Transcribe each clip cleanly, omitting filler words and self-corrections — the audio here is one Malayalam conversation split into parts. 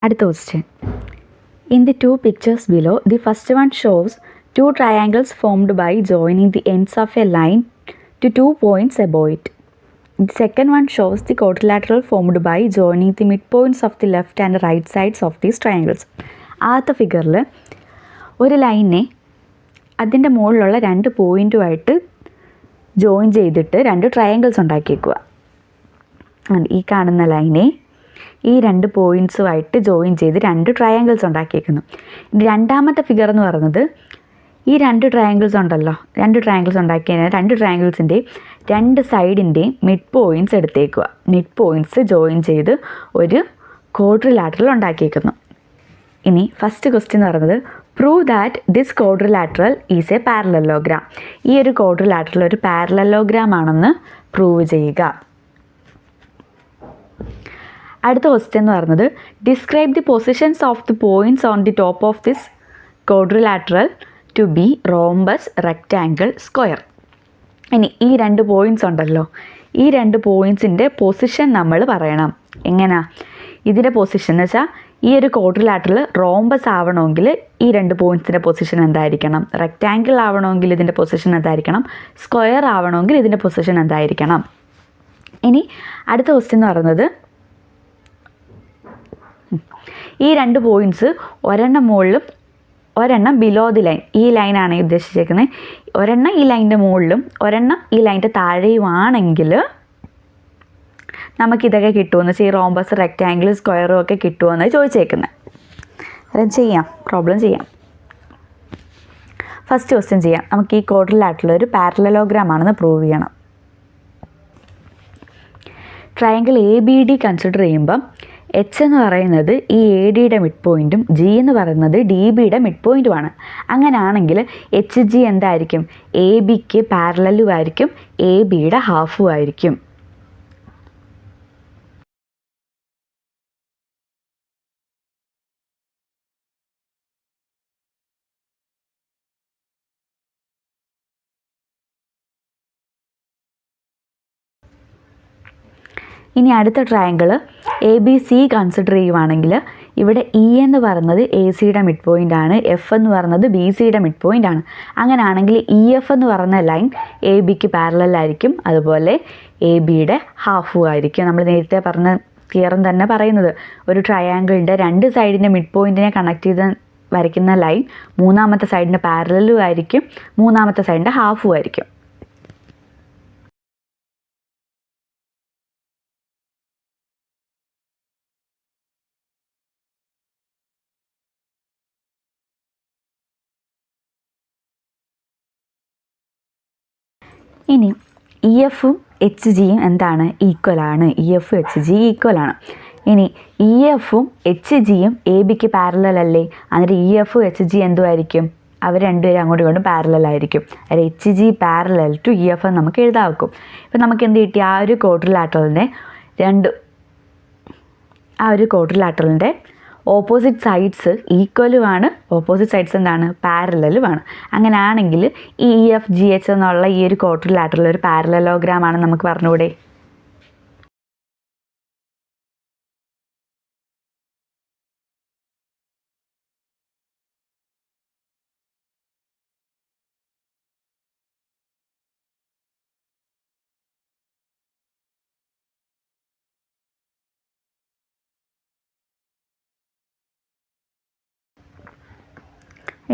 അടുത്ത question. In the 2 pictures below, the first one shows 2 triangles formed by joining the ends of a line to 2 points above it. The second one shows the quadrilateral formed by joining the midpoints of the left and right sides of these triangles. ആദ്യത്തെ ഫിഗറിൽ ഒരു ലൈനെ അതിൻ്റെ മുകളിലുള്ള 2 പോയിൻറ്റുമായിട്ട് ജോയിൻ ചെയ്തിട്ട് 2 ട്രയാങ്കിൾസ് ഉണ്ടാക്കിയേക്കുക. ഈ കാണുന്ന ലൈനെ ഈ 2 പോയിൻറ്റ്സുമായിട്ട് ജോയിൻ ചെയ്ത് 2 ട്രയാങ്കിൾസ് ഉണ്ടാക്കിയേക്കുന്നു. രണ്ടാമത്തെ ഫിഗർ എന്ന് പറയുന്നത് ഈ 2 ട്രയാങ്കിൾസ് ഉണ്ടല്ലോ, 2 ട്രയാങ്കിൾസ് ഉണ്ടാക്കിയതിന് 2 ട്രയാങ്കിൾസിൻ്റെ 2 സൈഡിൻ്റെയും മിഡ് പോയിൻറ്റ്സ് എടുത്തേക്കുക. മിഡ് പോയിൻറ്റ്സ് ജോയിൻ ചെയ്ത് ഒരു ക്വാഡ്രിലാറ്ററൽ ഉണ്ടാക്കിയേക്കുന്നു. ഇനി ഫസ്റ്റ് ക്വസ്റ്റ്യൻ എന്ന് പറയുന്നത് prove that this quadrilateral is a parallelogram. ഈ ഒരു ക്വാഡ്രിലാറ്ററൽ ഒരു പാരലലോഗ്രാം ആണെന്ന് പ്രൂവ് ചെയ്യുക. അടുത്ത ക്വസ്റ്റ്യൻ എന്ന് പറയുന്നത് describe the positions of the points on the top of this quadrilateral to be rhombus, rectangle, square. ഇനി ഈ 2 പോയിൻറ്റ്സ് ഉണ്ടല്ലോ, ഈ 2 പോയിൻറ്റ്സിൻ്റെ പൊസിഷൻ നമ്മൾ പറയണം. എങ്ങനെയാ ഇതിൻ്റെ പൊസിഷൻ എന്ന് വെച്ചാൽ ഈ ഒരു ക്വാഡ്രിലാറ്ററൽ റോംബസ് ആവണമെങ്കിൽ ഈ 2 പോയിൻറ്റ്സിൻ്റെ പൊസിഷൻ എന്തായിരിക്കണം, റെക്റ്റാങ്കിൾ ആവണമെങ്കിൽ ഇതിൻ്റെ പൊസിഷൻ എന്തായിരിക്കണം, സ്ക്വയർ ആവണമെങ്കിൽ ഇതിൻ്റെ പൊസിഷൻ എന്തായിരിക്കണം. ഇനി അടുത്ത ക്വസ്റ്റ്യൻ എന്ന് പറയുന്നത് ഈ 2 പോയിൻറ്റ്സ് ഒരെണ്ണം മുകളിലും ഒരെണ്ണം ബിലോ ദി ലൈൻ, ഈ ലൈനാണ് ഉദ്ദേശിച്ചേക്കുന്നത്, ഒരെണ്ണം ഈ ലൈനിൻ്റെ മുകളിലും ഒരെണ്ണം ഈ ലൈനിൻ്റെ താഴെയുമാണെങ്കിൽ നമുക്കിതൊക്കെ കിട്ടുമെന്ന് വെച്ചാൽ ഈ റോംബസ്, റെക്റ്റാങ്കിൾ, സ്ക്വയറും ഒക്കെ കിട്ടുമെന്ന് ചോദിച്ചേക്കുന്നത്. അന്നേരം ചെയ്യാം, പ്രോബ്ലം ചെയ്യാം. ഫസ്റ്റ് ക്വസ്റ്റ്യൻ ചെയ്യാം. നമുക്ക് ഈ ക്വാഡ്രിലാറ്ററൽ ഒരു പാരലലോഗ്രാം ആണെന്ന് പ്രൂവ് ചെയ്യണം. ട്രയാങ്കിൾ ABD കൺസിഡർ ചെയ്യുമ്പം എച്ച് എന്ന് പറയുന്നത് ഈ ADയുടെ മിഡ് പോയിൻറ്റും ജി എന്ന് പറയുന്നത് DBയുടെ മിഡ് പോയിൻറ്റുമാണ്. അങ്ങനെയാണെങ്കിൽ HG എന്തായിരിക്കും, ABക്ക് പാരലലും ആയിരിക്കും, ABയുടെ ഹാഫും ആയിരിക്കും. ഇനി അടുത്ത ട്രയാങ്കിൾ ABC കൺസിഡർ ചെയ്യുവാണെങ്കിൽ ഇവിടെ E എന്ന് പറയുന്നത് ACയുടെ മിഡ് പോയിൻ്റ് ആണ്, F എന്ന് പറയുന്നത് BCയുടെ മിഡ് പോയിൻ്റ് ആണ്. അങ്ങനെയാണെങ്കിൽ EF എന്ന് പറയുന്ന ലൈൻ ABക്ക് പാരലലായിരിക്കും, അതുപോലെ ABയുടെ ഹാഫും ആയിരിക്കും. നമ്മൾ നേരത്തെ പറഞ്ഞ തിയറം തന്നെ പറയുന്നത് ഒരു ട്രയാങ്കിളിൻ്റെ 2 സൈഡിൻ്റെ മിഡ് പോയിൻറ്റിനെ കണക്ട് ചെയ്ത് വരയ്ക്കുന്ന ലൈൻ മൂന്നാമത്തെ സൈഡിൻ്റെ പാരലലും ആയിരിക്കും, മൂന്നാമത്തെ സൈഡിൻ്റെ ഹാഫും ആയിരിക്കും. ഇനി EFും HGയും എന്താണ്, ഈക്വലാണ്. EFും HG ഈക്വലാണ്. ഇനി EFും HGയും ABക്ക് പാരലൽ അല്ലേ, അന്നേരം EFും HG എന്തുമായിരിക്കും, അവർ രണ്ടുപേരും അങ്ങോട്ടും ഇങ്ങോട്ടും പാരലലായിരിക്കും. അതായത് HG പാരലൽ ടു EF എന്ന് നമുക്ക് എഴുതാക്കും. ഇപ്പം നമുക്ക് എന്ത് കിട്ടി, ആ ഒരു ക്വാഡ്രിലാറ്ററലിൻ്റെ ഓപ്പോസിറ്റ് സൈഡ്സ് ഈക്വലുമാണ്, ഓപ്പോസിറ്റ് സൈഡ്സ് എന്താണ്, പാരലലുമാണ്. അങ്ങനെയാണെങ്കിൽ ഈ EFGH എന്നുള്ള ഈ ഒരു ക്വാഡ്രിലാറ്ററൽ ഒരു പാരലലോഗ്രാം ആണെന്ന് നമുക്ക് പറഞ്ഞുകൂടെ.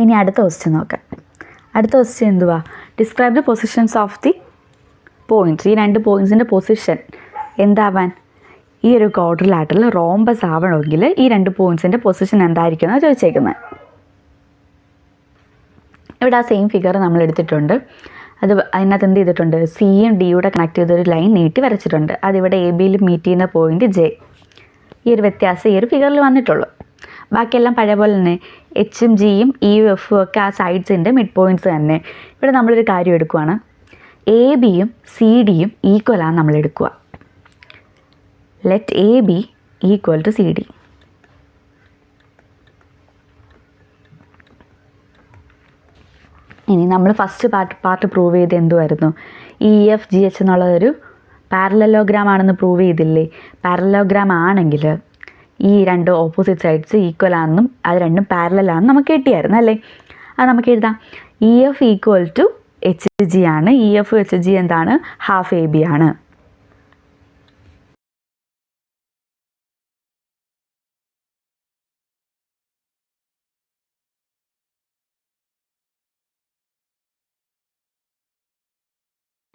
ഇനി അടുത്ത ക്വസ്റ്റ്യൻ നോക്കാം. അടുത്ത ക്വസ്റ്റ്യൻ എന്തുവാ, describe the positions of the points. ഈ 2 പോയിൻറ്റ്സിൻ്റെ പൊസിഷൻ എന്താവാൻ, ഈ ഒരു ക്വാഡ്രിലാറ്ററൽ റോംബസ് ആവണമെങ്കിൽ ഈ 2 പോയിൻറ്റ്സിൻ്റെ പൊസിഷൻ എന്തായിരിക്കും എന്നാണ് ചോദിച്ചേക്കുന്നത്. ഇവിടെ ആ സെയിം ഫിഗർ നമ്മൾ എടുത്തിട്ടുണ്ട്. അതിനകത്ത് എന്ത് ചെയ്തിട്ടുണ്ട്, സിയും ഡിയുടെ കണക്ട് ചെയ്തൊരു ലൈൻ നീട്ടി വരച്ചിട്ടുണ്ട്. അതിവിടെ ABയിൽ മീറ്റ് ചെയ്യുന്ന പോയിൻറ്റ് J. ഈ ഒരു വ്യത്യാസം ഈ ഒരു ഫിഗറിൽ വന്നിട്ടുള്ളൂ. ബാക്കിയെല്ലാം പഴയ പോലെ തന്നെ Hും Gയും Eയും Fും ഒക്കെ ആ സൈഡ്സിൻ്റെ മിഡ് പോയിൻറ്റ്സ് തന്നെ. ഇവിടെ നമ്മളൊരു കാര്യം എടുക്കുകയാണ്, ABയും CDയും ഈക്വലാന്ന് നമ്മൾ എടുക്കുക. Let AB equal to CD. ഇനി നമ്മൾ ഫസ്റ്റ് പാർട്ട് പ്രൂവ് ചെയ്ത് എന്തുമായിരുന്നു, EFGH എന്നുള്ളതൊരു പാരലലോഗ്രാം ആണെന്ന് പ്രൂവ് ചെയ്തില്ലേ. പാരലലോഗ്രാം ആണെങ്കിൽ ഈ രണ്ട് ഓപ്പോസിറ്റ് സൈഡ്സ് ഈക്വൽ ആണെന്നും അത് രണ്ടും പാരലൽ ആണെന്നും നമുക്ക് കിട്ടിയായിരുന്നു അല്ലേ. അത് നമുക്ക് എഴുതാം. E F equal to H G ആണ്. ഇ എഫ് എച്ച് ജി എന്താണ്? ഹാഫ് എ ബി ആണ്.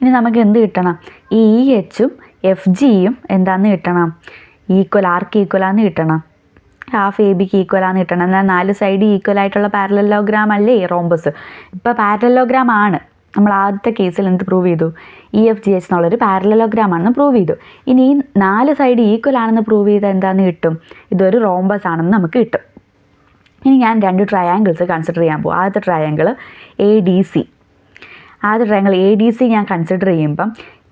ഇനി നമുക്ക് എന്ത് കിട്ടണം? ഈ എച്ചും എഫ് ജിയും എന്താണെന്ന് കിട്ടണം? ആർക്ക് ഈക്വലാന്ന് കിട്ടണം? ഹാഫ് എ ബിക്ക് ഈക്വലാന്ന് കിട്ടണം. എന്നാൽ 4 സൈഡ് ഈക്വൽ ആയിട്ടുള്ള പാരലലോഗ്രാം അല്ലേ റോംബസ്. ഇപ്പോൾ പാരലലോഗ്രാം ആണ്. നമ്മൾ ആദ്യത്തെ കേസിൽ എന്ത് പ്രൂവ് ചെയ്തു? ഇ എഫ് ജി എച്ച് എന്നുള്ളൊരു പാരലലോഗ്രാം ആണെന്ന് പ്രൂവ് ചെയ്തു. ഇനി ഈ 4 സൈഡ് ഈക്വൽ ആണെന്ന് പ്രൂവ് ചെയ്താൽ എന്താണെന്ന് കിട്ടും? ഇതൊരു റോംബസ് ആണെന്ന് നമുക്ക് കിട്ടും. ഇനി ഞാൻ 2 ട്രയാങ്കിൾസ് കൺസിഡർ ചെയ്യാൻ പോകും. ആദ്യത്തെ ട്രയാങ്കിൾ എ ഡി സി. ആദ്യത്തെ ട്രയാങ്കിൾ എ ഡി സി ഞാൻ കൺസിഡർ ചെയ്യുമ്പം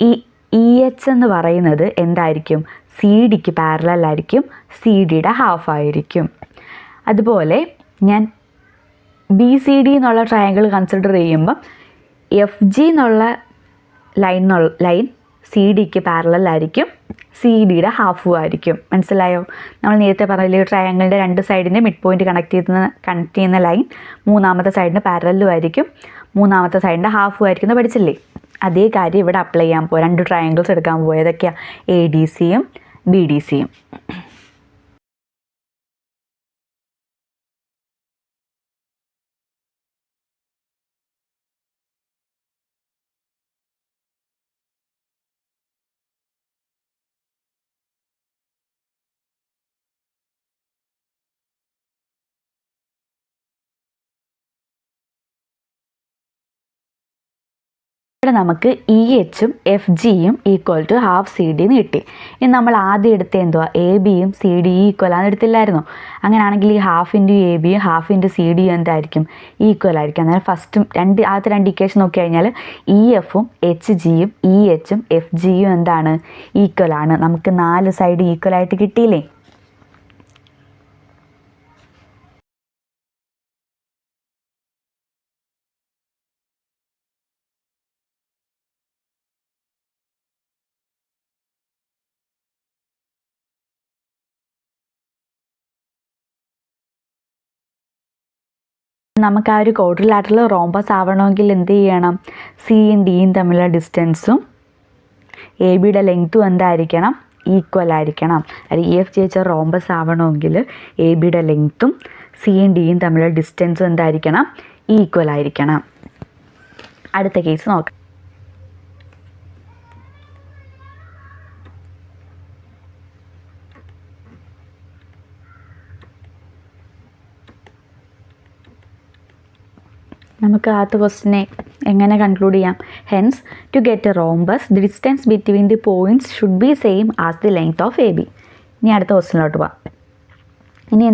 ഈ ഇ എച്ച് എന്ന് പറയുന്നത് എന്തായിരിക്കും? സി ഡിക്ക് പാരലലായിരിക്കും, സി ഡിയുടെ ഹാഫ് ആയിരിക്കും. അതുപോലെ ഞാൻ ബി സി ഡി എന്നുള്ള ട്രയാങ്കിൾ കൺസിഡർ ചെയ്യുമ്പം എഫ് ജി എന്നുള്ള ലൈൻ സി ഡിക്ക് പാരലലായിരിക്കും, സി ഡിയുടെ ഹാഫും ആയിരിക്കും. മനസ്സിലായോ? നമ്മൾ നേരത്തെ പറഞ്ഞില്ലേ ട്രയാങ്കിളിൻ്റെ 2 സൈഡിൻ്റെ മിഡ് പോയിൻറ്റ് കണക്ട് ചെയ്യുന്ന ലൈൻ 3ാമത്തെ സൈഡിന് പാരലലും ആയിരിക്കും, 3ാമത്തെ സൈഡിൻ്റെ ഹാഫും ആയിരിക്കും എന്ന് പഠിച്ചില്ലേ? അതേ കാര്യം ഇവിടെ അപ്ലൈ ചെയ്യാൻ പോകും. 2 ട്രയാങ്കിൾസ് എടുക്കാൻ പോകും. ഏതൊക്കെയാണ്? എ ഡി സിയും ബി ഡി സിയും. ഇവിടെ നമുക്ക് ഇ എച്ചും എഫ് ജിയും equal to half C D എന്ന് കിട്ടി. ഇനി നമ്മൾ ആദ്യം എടുത്ത എന്തുവാ? എ ബിയും സി ഡിയും ഈക്വൽ ആണെന്ന് എടുത്തില്ലായിരുന്നോ? അങ്ങനെയാണെങ്കിൽ ഈ ഹാഫ് ഇൻറ്റു എ ബിയും ഹാഫ് ഇൻറ്റു സി ഡിയും എന്തായിരിക്കും? ഈക്വൽ ആയിരിക്കും. അന്നേരം ആദ്യത്തെ 2 ഇക്വേഷൻ നോക്കി കഴിഞ്ഞാൽ ഇ എഫും എച്ച് ജിയും ഇ എച്ചും എഫ് ജിയും എന്താണ്? ഈക്വൽ ആണ്. നമുക്ക് 4 സൈഡ് ഈക്വൽ ആയിട്ട് കിട്ടിയില്ലേ? നമുക്ക് ആ ഒരു ക്വാഡ്രിലാറ്ററൽ റോംബസ് ആവണമെങ്കിൽ എന്ത് ചെയ്യണം? സിയും ഡിയും തമ്മിലുള്ള ഡിസ്റ്റൻസും എ ബിയുടെ ലെങ്ത്തും എന്തായിരിക്കണം? ഈക്വൽ ആയിരിക്കണം. അല്ലെങ്കിൽ E F G H rhombus ആവണമെങ്കിൽ എ ബിയുടെ ലെങ്ത്തും സിയും ഡിയും തമ്മിലുള്ള ഡിസ്റ്റൻസും എന്തായിരിക്കണം? ഈക്വൽ ആയിരിക്കണം. അടുത്ത കേസ് നോക്കാം. നമുക്ക് ആദ്യത്തെ ക്വസ്റ്റിനെ എങ്ങനെ കൺക്ലൂഡ് ചെയ്യാം? Hence to get a rhombus the distance between the points should be same as the length of A B. ഇനി അടുത്ത ക്വസ്റ്റിനിലോട്ട് പോവാം. ഇനി